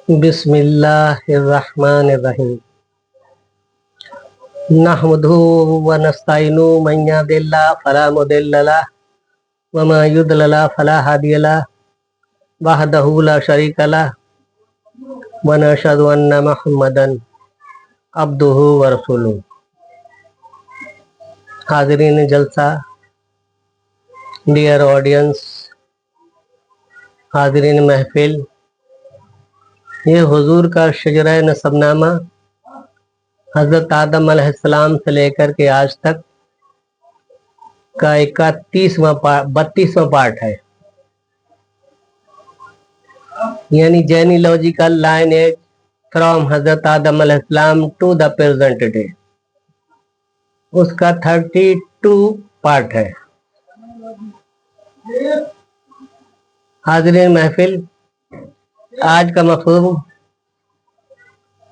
बिस्मिल्लाहिर्रहमानिर्रहीम। नहमदुहु व नस्तईनुहु मन यहदिल्लाहु फला मुदिल्ल लहु व मन युद्लिल फला हादिय लहु वहदहु ला शरीक लहु व नशहदु अन्न मुहम्मदन अब्दुहु व रसूलुहु। हाज़रीन जलसा, डियर ऑडियंस, हाज़रीन महफिल, ये हुजूर का शजरा नसबनामा हजरत आदम अलैहिस्सलाम से लेकर के आज तक का 32वां पार्ट है, यानी जेनीलॉजिकल लाइन एज फ्रॉम हजरत आदम अलैहिस्सलाम टू द प्रेजेंट डे। उसका 32 पार्ट है। हाज़रीन महफिल, आज का मफहूम,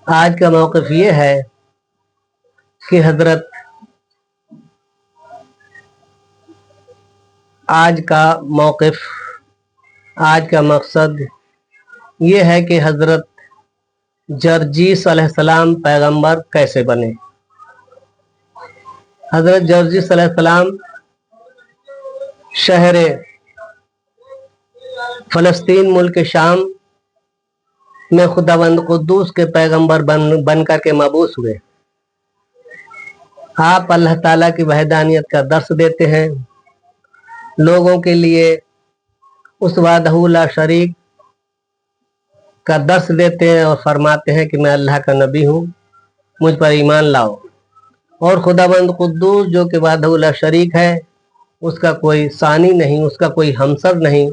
आज का मौक़िफ़ ये है कि हजरत आज का मौक़िफ़, आज का मकसद ये है कि हजरत जर्जीस अलैहिस्सलाम पैगंबर कैसे बने। हजरत जर्जीस अलैहिस्सलाम शहर फ़लस्तीन मुल्क शाम में खुदावंद कुद्दूस के पैगंबर बन कर के मबूस हुए। आप अल्लाह ताला की वहदानियत का दर्स देते हैं, लोगों के लिए उस वहदहू ला शरीक का दर्स देते हैं और फरमाते हैं कि मैं अल्लाह का नबी हूँ, मुझ पर ईमान लाओ। और खुदावंद कुद्दूस जो कि वहदहू ला शरीक है, उसका कोई सानी नहीं, उसका कोई हमसर नहीं,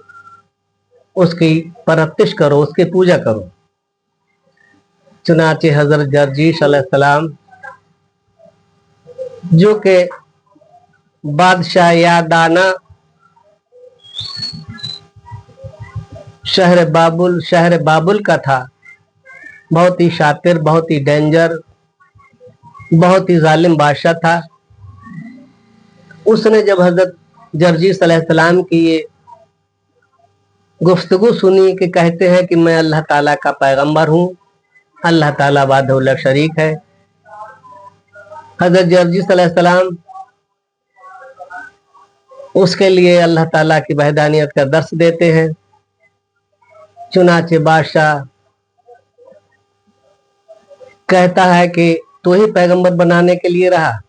उसकी परस्तिश करो, उसकी पूजा करो। चुनाचे हजरत जर्जीस अलैहिस्सलाम जो कि बादशाह यादाना शहर बाबुल का था, बहुत ही शातिर, बहुत ही डेंजर, बहुत ही जालिम बादशाह था। उसने जब हजरत जर्जीस अलैहिस्सलाम की ये गुफ्तगू सुनी कि कहते हैं कि मैं अल्लाह ताला का पैगंबर हूँ, अल्लाह ताला वहदहू ला शरीक है, हजरत जर्जीस अलैहिस्सलाम उसके लिए अल्लाह ताला की वहदानियत का दर्स देते हैं। चुनाचे बादशाह कहता है कि तू ही पैगंबर बनाने के लिए रहा,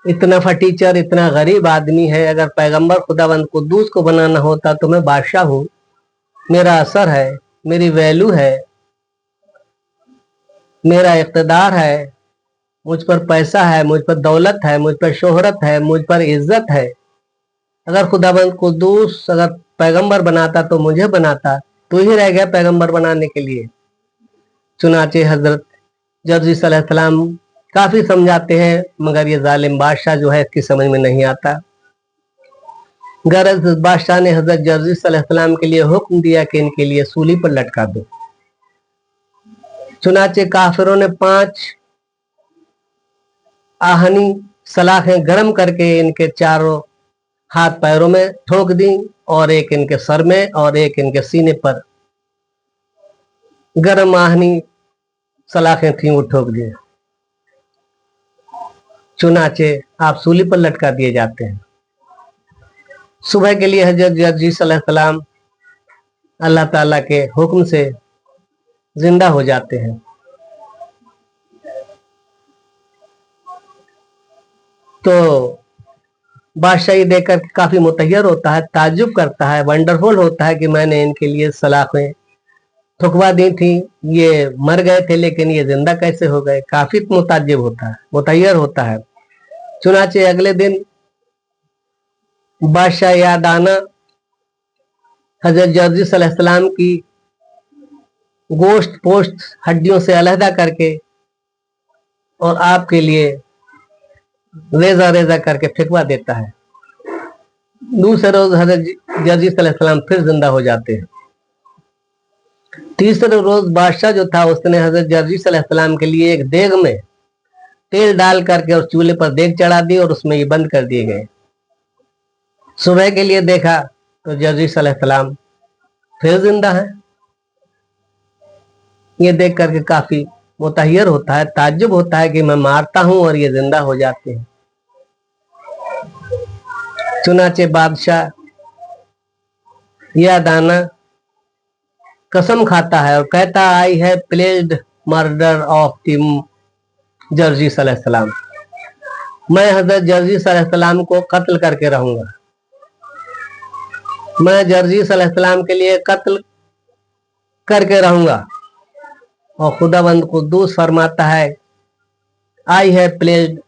इतना फटीचर, इतना गरीब आदमी है, अगर पैगंबर खुदावंद कुद्दूस को बनाना होता तो मैं बादशाह हूँ, मेरा असर है, मेरी वैल्यू है, मेरा इक़्तिदार है, मुझ पर पैसा है, मुझ पर दौलत है, मुझ पर शोहरत है, मुझ पर इज्जत है। अगर खुदावंद कुद्दूस अगर पैगंबर बनाता तो मुझे बनाता, तू ही रह गया पैगंबर बनाने के लिए। चुनाचे हजरत जर्जीस अलैहिस्सलाम काफी समझाते हैं, मगर ये जालिम बादशाह जो है इसकी समझ में नहीं आता। गरज बादशाह ने हजरत जर्जीस अलैहिस्सलाम के लिए हुक्म दिया कि इनके लिए सूली पर लटका दो। चुनाचे काफिरों ने 5 आहनी सलाखें गर्म करके इनके चारों हाथ पैरों में ठोक दी और एक इनके सर में और एक इनके सीने पर गर्म आहनी सलाखें थी, वो ठोक दिए। चुनाचे आप सूली पर लटका दिए जाते हैं। सुबह के लिए हजरत जर्जीस अलैहिस्सलाम अल्लाह ताला के हुक्म से जिंदा हो जाते हैं। तो बादशाह ये देखकर काफी मुतय्यर होता है, ताज्जुब करता है, वंडरफुल होता है कि मैंने इनके लिए सलाखें ठुकवा दी थी, ये मर गए थे लेकिन ये जिंदा कैसे हो गए। काफी मुताज्जिब होता है, मुतय्यर होता है। चुनाचे अगले दिन बादशाह यादाना हजरत जर्जीस अलैहिस्सलाम की गोश्त पोश्त हड्डियों से अलहदा करके और आपके लिए रेजा रेजा करके फेंकवा देता है। दूसरे रोज हजरत जर्जीस अलैहिस्सलाम फिर जिंदा हो जाते हैं। तीसरे रोज बादशाह जो था उसने हजरत जर्जीस अलैहिस्सलाम के लिए एक देग में तेल डाल करके और चूल्हे पर देग चढ़ा दी और उसमें ये बंद कर दिए गए। सुबह के लिए देखा तो जर्जीस अलैहिस्सलाम फिर जिंदा है। ये देख करके काफी मुतहयर होता है, ताज्जुब होता है कि मैं मारता हूं और ये जिंदा हो जाते हैं। चुनाचे बादशाह यह दाना कसम खाता है और कहता आई है pledged murder of the Jersey सल्लल्लाहु, मैं हजरत जर्जी सल्लल्लाहु को कत्ल करके रहूंगा, मैं जर्जी सल्लल्लाहु के लिए कत्ल करके रहूंगा। और खुदाबंद कुद्दूस फरमाता है आई है प्लेज्ड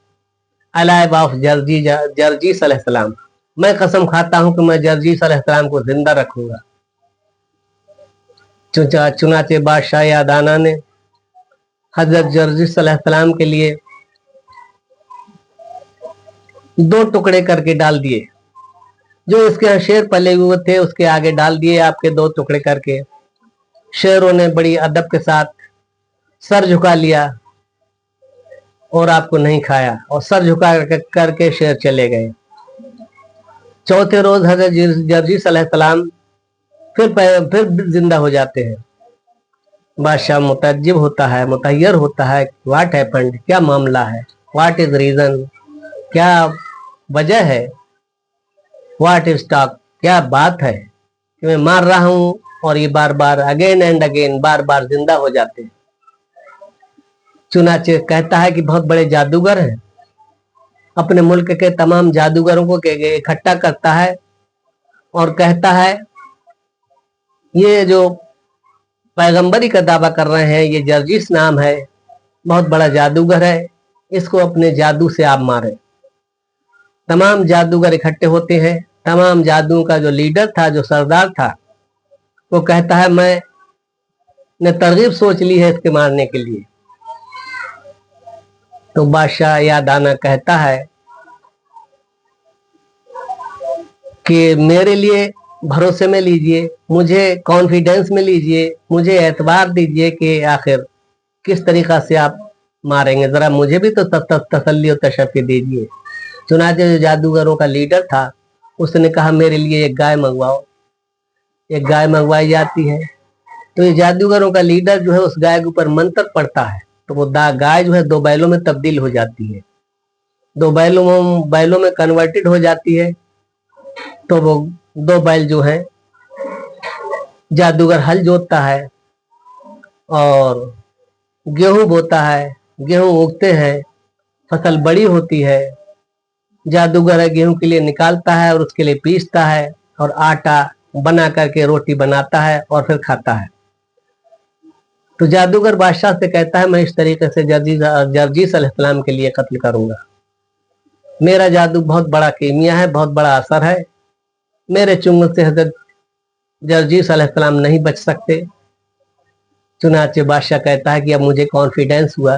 अलाइव ऑफ जर्जी सल्लल्लाहु, मैं कसम खाता हूं कि मैं जर्जी सल्लल्लाहु को जिंदा रखूंगा। चुनाचे बादशाह यादाना ने हजरत जर्जी सल्लल्लाहु के लिए 2 टुकड़े करके डाल दिए, जो इसके यहाँ शेर पले हुए थे उसके आगे डाल दिए आपके 2 टुकड़े करके। शेरों ने बड़ी अदब के साथ सर झुका लिया और आपको नहीं खाया और सर झुका करके शेर चले गए। चौथे रोज हजरत जर्जी सल्लल्लाहु फिर जिंदा हो जाते हैं। बादशाह मुतज्जिब होता है, मुतहयर होता है, व्हाट हैपेंड, क्या मामला है, व्हाट इज रीजन, क्या वजह है, व्हाट इज टॉक, क्या बात है कि मैं मार रहा हूं और ये बार बार अगेन एंड अगेन बार बार जिंदा हो जाते हैं। चुनाचे कहता है कि बहुत बड़े जादूगर हैं, अपने मुल्क के तमाम जादूगरों को इकट्ठा करता है और कहता है ये जो पैगंबरी का दावा कर रहे हैं ये जर्जिस नाम है, बहुत बड़ा जादूगर है, इसको अपने जादू से आप मारे। तमाम जादूगर इकट्ठे होते हैं, तमाम जादू का जो लीडर था, जो सरदार था, वो कहता है मैं ने तरगीब सोच ली है इसके मारने के लिए। तो बादशाह यादाना कहता है कि मेरे लिए भरोसे में लीजिए, मुझे कॉन्फिडेंस में लीजिए, मुझे एतबार दीजिए कि आखिर किस तरीका से आप मारेंगे, जरा मुझे भी तो तसल्ली और तशफ़ी दीजिए। चुनाचे जो जादूगरों का लीडर था उसने कहा मेरे लिए एक गाय मंगवाओ। एक गाय मंगवाई जाती है तो ये जादूगरों का लीडर जो है उस गाय के ऊपर मंत्र पड़ता है तो वो गाय जो है 2 बैलों में तब्दील हो जाती है, 2 बैलों में कन्वर्टेड हो जाती है। तो वो 2 बैल जो है जादूगर हल जोतता है और गेहूं बोता है, गेहूं उगते हैं, फसल बड़ी होती है, जादूगर है गेहूं के लिए निकालता है और उसके लिए पीसता है और आटा बना करके रोटी बनाता है और फिर खाता है। तो जादूगर बादशाह से कहता है मैं इस तरीके से जर्जी सल्लल्लाहु के लिए कत्ल करूंगा, मेरा जादू बहुत बड़ा कीमिया है, बहुत बड़ा असर है, मेरे चुंगल से हजरत जर्जी सल्लल्लाहु नहीं बच सकते। चुनाचे बादशाह कहता है कि अब मुझे कॉन्फिडेंस हुआ,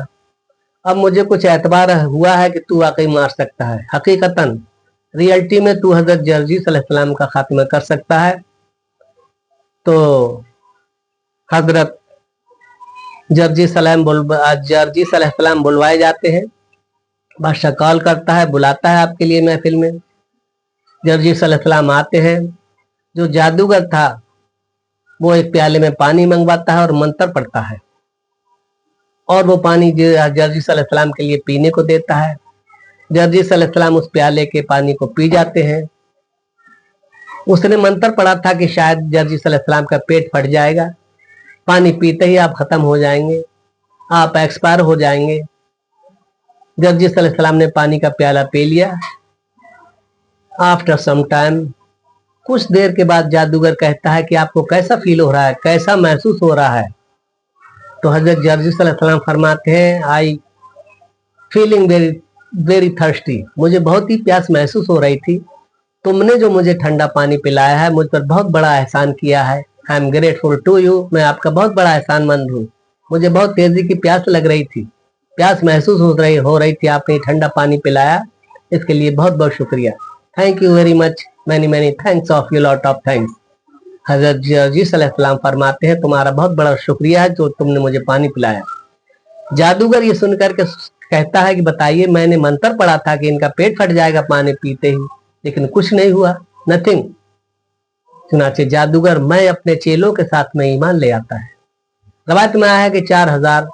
अब मुझे कुछ एतबार हुआ है कि तू वाकई मार सकता है, हकीकतन रियलिटी में तू हजरत जर्जी सल्लल्लाहु का खात्मा कर सकता है। तो हजरत जर्जी सल्लल्लाहु बुलवाए जाते हैं, बादशाह कॉल करता है, बुलाता है आपके लिए महफिल में। जर्जी सल्लल्लाहु आते हैं, जो जादूगर था वो एक प्याले में पानी मंगवाता है और मंत्र पढ़ता है और वो पानी जर्जी सल्लल्लाहु के लिए पीने को देता है। जर्जी सल्लल्लाहु उस प्याले के पानी को पी जाते हैं। उसने मंत्र पढ़ा था कि शायद जर्जी सल्लल्लाहु का पेट फट जाएगा, पानी पीते ही आप खत्म हो जाएंगे, आप एक्सपायर हो जाएंगे। जर्जी सल्लल्लाहु ने पानी का प्याला पी लिया। आफ्टर सम टाइम, कुछ देर के बाद जादूगर कहता है कि आपको कैसा फील हो रहा है, कैसा महसूस हो रहा है। तो हजरत जर्जी सल्लल्लाहु फरमाते हैं I feeling very very thirsty, मुझे बहुत ही प्यास महसूस हो रही थी, तुमने जो मुझे ठंडा पानी पिलाया है मुझ पर बहुत बड़ा एहसान किया है, I am grateful to you, मैं आपका बहुत बड़ा एहसानमंद हूँ। मुझे बहुत तेजी की प्यास लग रही थी, प्यास महसूस हो रही थी, आपने ठंडा पानी पिलाया, इसके लिए बहुत बहुत शुक्रिया। Thank you very much, many many thanks of you, lot of thanks. Hazrat Jersey सल्लल्लाहु फरमाते हैं तुम्हारा बहुत बड़ा शुक्रिया है जो तुमने मुझे पानी पिलाया। जादूगर ये सुनकर के कहता है कि बताइए, मैंने मंत्र पढ़ा था कि इनका पेट फट जाएगा पानी पीते ही, लेकिन कुछ नहीं हुआ, नथिंग। चुनाचे जादूगर मैं अपने चेलों के साथ में ईमान ले आता है, रवायत में आया है कि 4000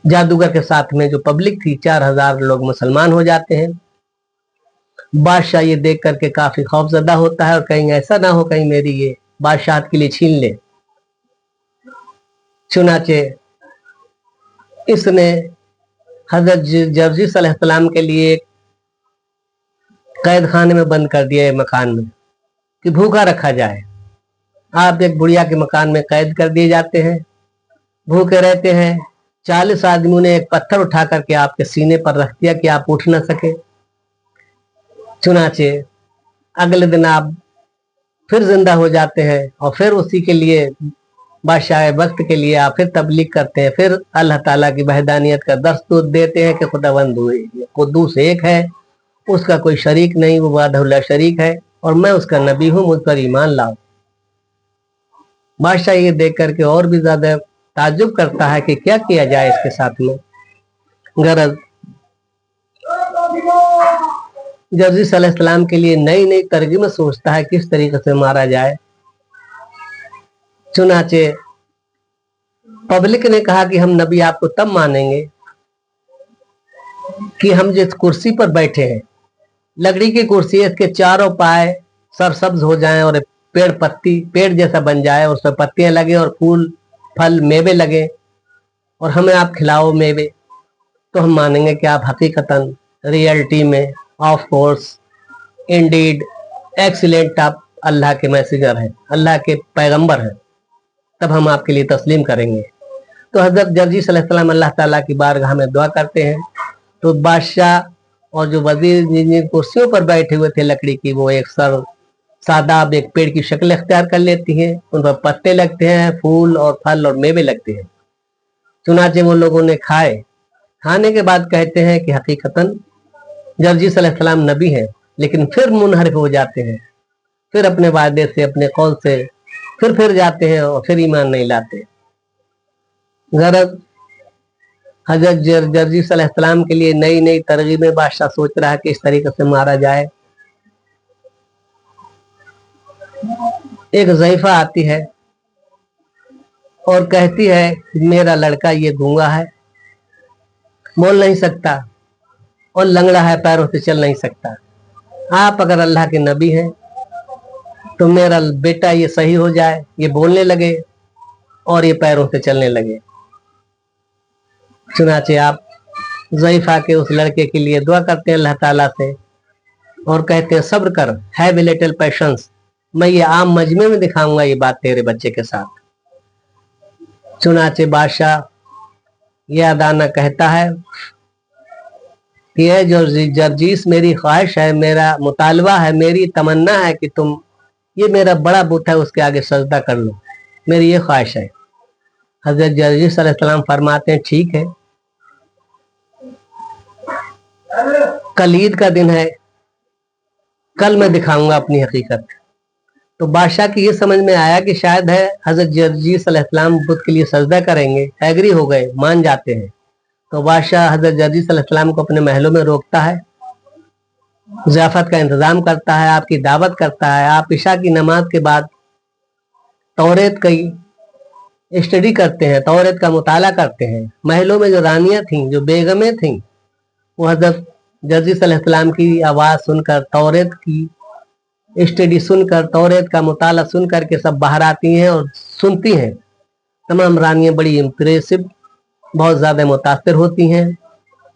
जादूगर के साथ में जो पब्लिक थी, 4000 लोग मुसलमान हो जाते हैं। बादशाह ये देख करके काफी खौफजदा होता है और कहीं ऐसा ना हो कहीं मेरी ये बादशाहत के लिए छीन ले। चुनाचे इसने हजरत जर्जिस अलैहिस्सलाम के लिए कैद खाने में बंद कर दिया है, मकान में, कि भूखा रखा जाए। आप एक बुढ़िया के मकान में कैद कर दिए जाते हैं, भूखे रहते हैं। 40 आदमियों ने एक पत्थर उठा करके आपके सीने पर रख दिया कि आप उठ ना सके। चुनाचे अगले दिन आप फिर जिंदा हो जाते हैं और फिर उसी के लिए बादशाह वक्त के लिए आप फिर तबलीग करते हैं, फिर अल्लाह ताला की वहदानियत का दर्स देते हैं कि खुदावंद कुद्दूस एक है, उसका कोई शरीक नहीं, वो वाहदहुल्ला शरीक है और मैं उसका नबी हूं, मुझ पर ईमान लाओ। बादशाह ये देख करके और भी ज्यादा ताज्जुब करता है कि क्या किया जाए इसके साथ में। गरज जर्जिस अलैहिस्सलाम के लिए नई नई तरकीब सोचता है किस तरीके से मारा जाए। चुनाचे पब्लिक ने कहा कि हम नबी आपको तब मानेंगे कि हम जिस कुर्सी पर बैठे हैं, लकड़ी की कुर्सी है, इसके चारों पाए सरसब्ज हो जाएं और पेड़ जैसा बन जाए, उसमें पत्तियां लगे और फूल फल मेवे लगे और हमें आप खिलाओ मेवे, तो हम मानेंगे कि आप हकीकतन रियलिटी में ऑफ कोर्स इंडीड एक्सीलेंट आप अल्लाह के मैसेंजर हैं, अल्लाह के पैगंबर हैं, तब हम आपके लिए तस्लीम करेंगे। तो हजरत जर्जिस अलैहिस्सलाम अल्लाह ताला की बारगाह में दुआ करते हैं। तो बादशाह और जो वजीर जिन कुर्सियों पर बैठे हुए थे लकड़ी की, वो एक सादाब एक पेड़ की शक्ल इख्तियार कर लेती है, उन पर पत्ते लगते हैं, फूल और फल और मेवे लगते हैं। चुनाचे वो लोगों ने खाने के बाद कहते हैं कि हकीकतन जर्जिस अलैहिस्सलाम नबी हैं, लेकिन फिर मुनहरिफ हो जाते हैं, फिर अपने वादे से अपने कौल से फिर जाते हैं और फिर ईमान नहीं लाते। गरज हजरत जर्जिस अलैहिस्सलाम के लिए नई नई तरगीबें बादशाह सोच रहा है कि इस तरीके से मारा जाए। एक ज़ईफा आती है और कहती है मेरा लड़का ये गूंगा है, बोल नहीं सकता और लंगड़ा है, पैरों से चल नहीं सकता। आप अगर अल्लाह के नबी हैं तो मेरा बेटा ये सही हो जाए, ये बोलने लगे और ये पैरों से चलने लगे। चुनाचे आप ज़ईफा के उस लड़के के लिए दुआ करते हैं अल्लाह ताला से और कहते हैं सब्र कर, हैव ए लिटिल पेशेंस, मैं ये आम मजमे में दिखाऊंगा ये बात तेरे बच्चे के साथ। चुनाचे बादशाह यह अदाना कहता है कि ये जो जर्जिस मेरी ख्वाहिश है, मेरा मुतालबा है, मेरी तमन्ना है कि तुम ये मेरा बड़ा बुत है उसके आगे सजदा कर लो, मेरी ये ख्वाहिश है। हजरत जर्जिस अलैहिस्सलाम फरमाते हैं ठीक है, कल ईद का दिन है, कल मैं दिखाऊंगा अपनी हकीकत। तो बादशाह की ये समझ में आया कि शायद है हजरत जर्जिस अलैहिस्सलाम बुत के लिए सजदा करेंगे, एग्री हो गए, मान जाते हैं। तो बादशाह हजरत जर्जिस अलैहिस्सलाम को अपने महलों में रोकता है, ज़ियाफत का इंतजाम करता है, आपकी दावत करता है। आप इशा की नमाज के बाद तौरेत की स्टडी करते हैं, तौरेत का मुताला करते हैं। महलों में जो रानियां थीं, जो बेगमें थीं, वो हजरत जर्जिस अलैहिस्सलाम की आवाज़ सुनकर, तौरेत की स्टडी सुनकर, तौरेत का मुताला सुन करके सब बाहर आती हैं और सुनती हैं। तमाम रानियां बड़ी इम्प्रेसिव, बहुत ज़्यादा मुतासिर होती हैं।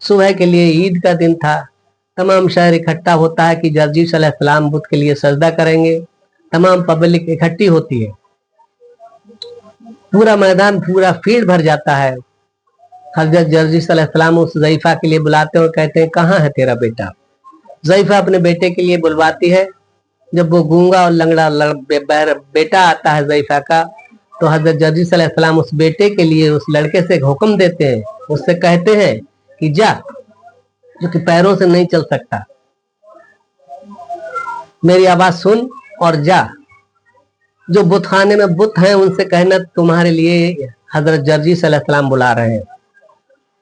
सुबह के लिए ईद का दिन था, तमाम शहर इकट्ठा होता है कि जर्जिस अलैहिस्सलाम बुत के लिए सजदा करेंगे। तमाम पब्लिक इकट्ठी होती है, पूरा मैदान, पूरा फील्ड भर जाता है। हजरत जर्जिस अलैहिस्सलाम उस ज़ईफा के लिए बुलाते हैं और कहते हैं कहाँ है तेरा बेटा। ज़ईफा अपने बेटे के लिए बुलवाती है। जब वो गूंगा और लंगड़ा बेटा आता है ज़ईफा का, तो हजरत जर्जिस अलैहिस्सलाम उस बेटे के लिए उस लड़के से हुक्म देते हैं, उससे कहते हैं कि जा, जो कि पैरों से नहीं चल सकता, मेरी आवाज सुन और जा। जो बुत खाने में बुत हैं उनसे कहना तुम्हारे लिए हजरत जर्जिस अलैहिस्सलाम बुला रहे हैं।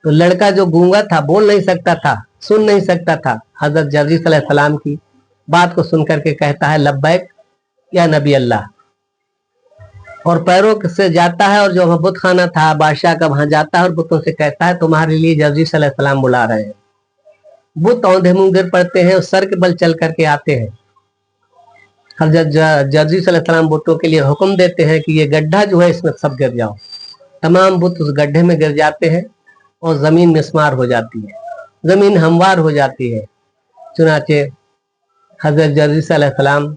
तो लड़का जो गूंगा था, बोल नहीं सकता था, सुन नहीं सकता था, हजरत जर्जिस अलैहिस्सलाम की बात को सुन करके कहता है लब्बैक या नबी अल्लाह, और पैरों से जाता है, और जो वहाँ बुत खाना था बादशाह का, वहां जाता है और बुतों से कहता है तुम्हारे लिए जर्जी सलाम बुला रहे हैं। बुत औंधे मुंह गिर पड़ते हैं और सर के बल चल करके आते हैं। हजरत जर्जी सलाम बुतों के लिए हुक्म देते हैं कि ये गड्ढा जो है इसमें सब गिर जाओ। तमाम बुत उस गड्ढे में गिर जाते हैं और जमीन मिस्मार हो जाती है, जमीन हमवार हो जाती है। चुनाचे हजरत जर्जी सलाम,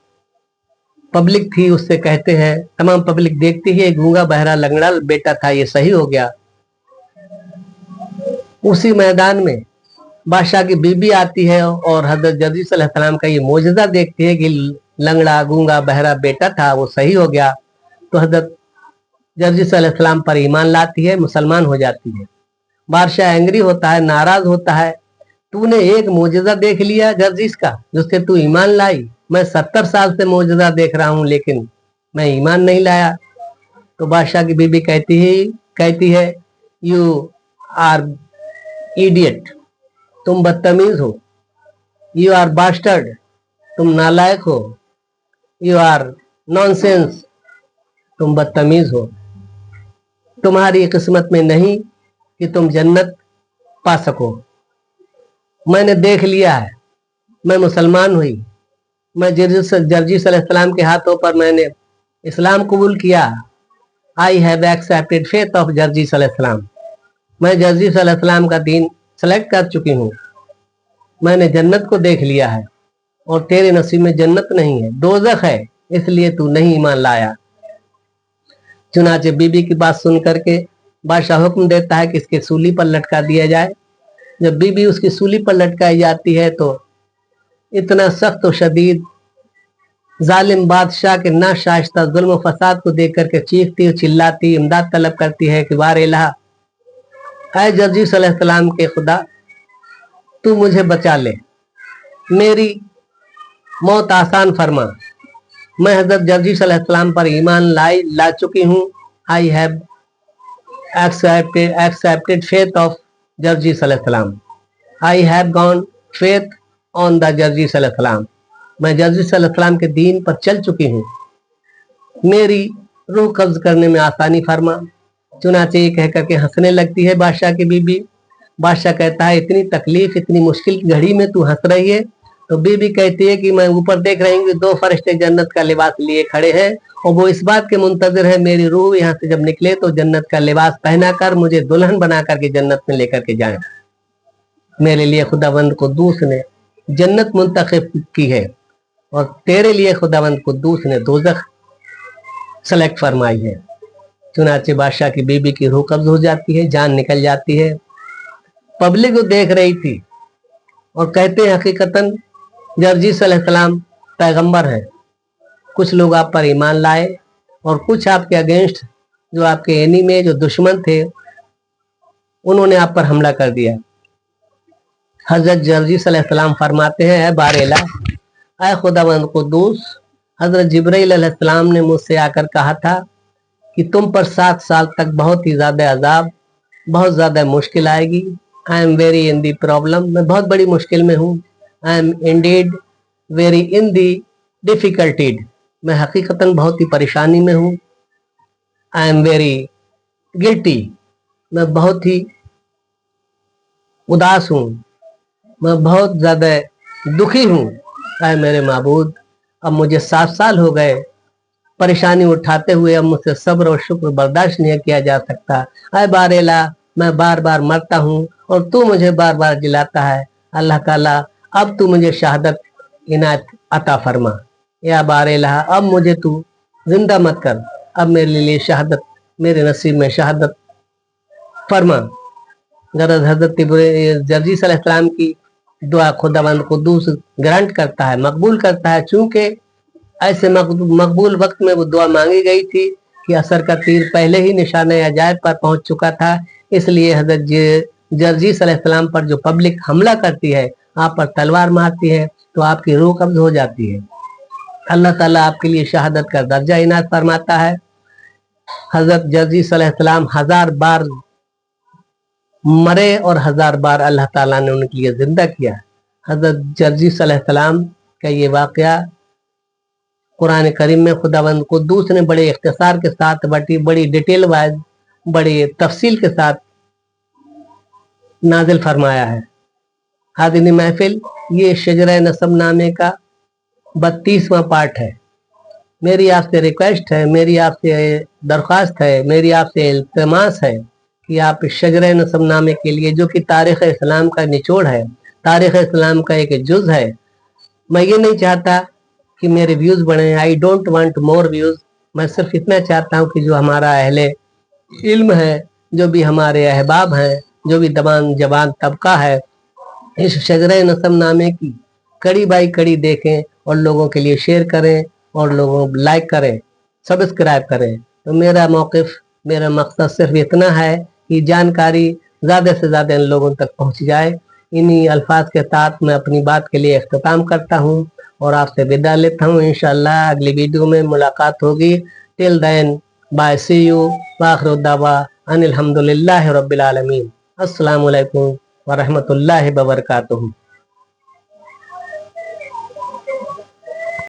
पब्लिक थी, उससे कहते हैं, तमाम पब्लिक देखती है, गूंगा बहरा लंगड़ा बेटा था, ये सही हो गया। उसी मैदान में बादशाह की बीबी आती है और हजरत जर्जी सलाम का ये मोजज़ा देखती है कि लंगड़ा गूंगा बहरा बेटा था, वो सही हो गया। तो हजरत जर्जी सलाम पर ईमान लाती है, मुसलमान हो जाती है। बादशाह एंग्री होता है, नाराज होता है, तूने एक मोजज़ा देख लिया जर्जिस का जिससे तू ईमान लाई, मैं 70 साल से मोजज़ा देख रहा हूं लेकिन मैं ईमान नहीं लाया। तो बादशाह की बीबी कहती है यू आर इडियट, तुम बदतमीज हो, यू आर बास्टर्ड, तुम नालायक हो, यू आर नॉनसेंस, तुम बदतमीज हो, तुम्हारी किस्मत में नहीं कि तुम जन्नत पा सको। मैंने देख लिया है, मैं मुसलमान हुई, मैं जर्जी सलाम के हाथों पर मैंने इस्लाम कबूल किया। I have accepted faith of Jersey सलाम, मैं जर्जी सलाम का दीन सेलेक्ट कर चुकी हूँ। मैंने जन्नत को देख लिया है और तेरे नसीब में जन्नत नहीं है, दोज़ख है, इसलिए तू नहीं ईमान लाया। चुनाचे बीबी की बात सुन करके बादशाह हुक्म देता है कि इसके सूली पर लटका दिया जाए। जब बीबी उसकी सूली पर लटकाई जाती है तो इतना सख्त और शदीद जालिम बादशाह के ना शाइस्ता जुल्म फसाद को देख करके चीखती, चिल्लाती, इमदाद तलब करती है कि वार इलाहा, ऐ जर्जी सलाम के खुदा, तू मुझे बचा ले, मेरी मौत आसान फरमा। मैं हजरत जर्जी सलाम पर ईमान ला चुकी हूँ। I have accepted faith of जर्जी सलाम, I have gone faith on the जर्जी सलाम, मैं जर्जी सलाम के दीन पर चल चुकी हूँ, मेरी रूह कब्ज करने में आसानी फरमा। चुनाचे ये कह करके हंसने लगती है बादशाह की बीबी। बादशाह कहता है इतनी तकलीफ, इतनी मुश्किल की घड़ी में तू हंस रही है? तो बीबी कहती है कि मैं ऊपर देख रही हूँ 2 फरिश्ते जन्नत का लिबास लिए खड़े हैं और वो इस बात के मुंतजर है मेरी रूह यहाँ से जब निकले तो जन्नत का लिबास पहना कर मुझे दुल्हन बना करके जन्नत में लेकर के जाए। मेरे लिए खुदावंद कुद्दूस ने जन्नत मुंतखब की है और तेरे लिए खुदावंद कुद्दूस ने दोज़ख सेलेक्ट फरमाई है। चुनाचे बादशाह की बीबी की रूह कब्ज हो जाती है, जान निकल जाती है। पब्लिक को देख रही थी और कहते हैं हकीकतन जर्जी सलाम पैगंबर है। कुछ लोग आप पर ईमान लाए और कुछ आपके अगेंस्ट, जो आपके एनिमी, जो दुश्मन थे, उन्होंने आप पर हमला कर दिया। हजरत जर्जी सलाम फरमाते हैं, ऐ बारेला, ऐ खुदावंद कुद्दूस, हजरत जिब्राइल अलैहिस्सलाम ने मुझसे आकर कहा था कि तुम पर 7 साल तक बहुत ही ज्यादा अजाब, बहुत ज्यादा मुश्किल आएगी। I am very in the problem, मैं बहुत बड़ी मुश्किल में हूँ। I am Indeed very in दी डिफिकल्टीड, मैं हकीकतन बहुत ही परेशानी में हूँ। आई एम वेरी गिल्टी, मैं बहुत ही उदास हूँ, मैं बहुत ज्यादा दुखी हूँ। ऐ मेरे माबूद, अब मुझे 7 साल हो गए परेशानी उठाते हुए, अब मुझसे सब्र और शुक्र बर्दाश्त नहीं किया जा सकता। ऐ बारेला, मैं बार बार मरता हूँ और तू मुझे बार बार जिलाता है। अल्लाह ताला, अब तू मुझे शहादत इनायत अता फरमा। या बारेला, अब मुझे तू जिंदा मत कर, अब मेरे लिए शहादत, मेरे नसीब में शहादत फरमा। गरज हजरत जर्जी सलाम की दुआ खुदावंद कुद्दूस ग्रांट करता है, मकबूल करता है। चूंकि ऐसे मकबूल वक्त में वो दुआ मांगी गई थी कि असर का तीर पहले ही निशाने अजायब पर पहुंच चुका था, इसलिए हजरत जर्जी सलाम पर जो पब्लिक हमला करती है, आप पर तलवार मारती है, तो आपकी रूह कब्ज हो जाती है। अल्लाह ताला आपके लिए शहादत का दर्जा इनायत फरमाता है। हजरत जर्जी सलाम 1000 बार मरे और 1000 बार अल्लाह ताला ने उनके लिए जिंदा किया। हजरत जर्जी सलाम का ये वाकया कुरान करीम में खुदावंद कुद्दूस ने बड़े इख्तिसार के साथ, बड़ी डिटेल वाइज, बड़ी तफसील के साथ नाजिल फरमाया है। हाज़िरीन महफिल, ये शजरा नसब नामे का 32वां पार्ट है। मेरी आपसे रिक्वेस्ट है, मेरी आपसे दरख्वास्त है, मेरी आपसे इल्तिमास है कि आप इस शजरा नसब नामे के लिए, जो कि तारीख़ इस्लाम का निचोड़ है, तारीख़ इस्लाम का एक जुज़ है, मैं ये नहीं चाहता कि मेरे व्यूज़ बढ़ें, I don't want more views. मैं सिर्फ इतना चाहता हूँ कि जो हमारा अहले इल्म है, जो भी हमारे अहबाब हैं, जो भी जवान तबका है, इस शजरा नसब नामे की कड़ी बाई कड़ी देखें और लोगों के लिए शेयर करें और लोगों लाइक करें, सब्सक्राइब करें। तो मेरा मौक़िफ़, मेरा मकसद सिर्फ इतना है कि जानकारी ज़्यादा से ज़्यादा इन लोगों तक पहुँच जाए। इन्हीं अल्फाज के साथ मैं अपनी बात के लिए इख्तिताम करता हूँ और आपसे विदा लेता हूँ। इंशाअल्लाह अगली वीडियो में मुलाकात होगी। Till then, bye, see you, व आखिरु दावा अनिल हम्दुलिल्लाहि रब्बिल आलमीन। अस्सलामु अलैकुम व रहमतुल्लाहि व बरकातुहू।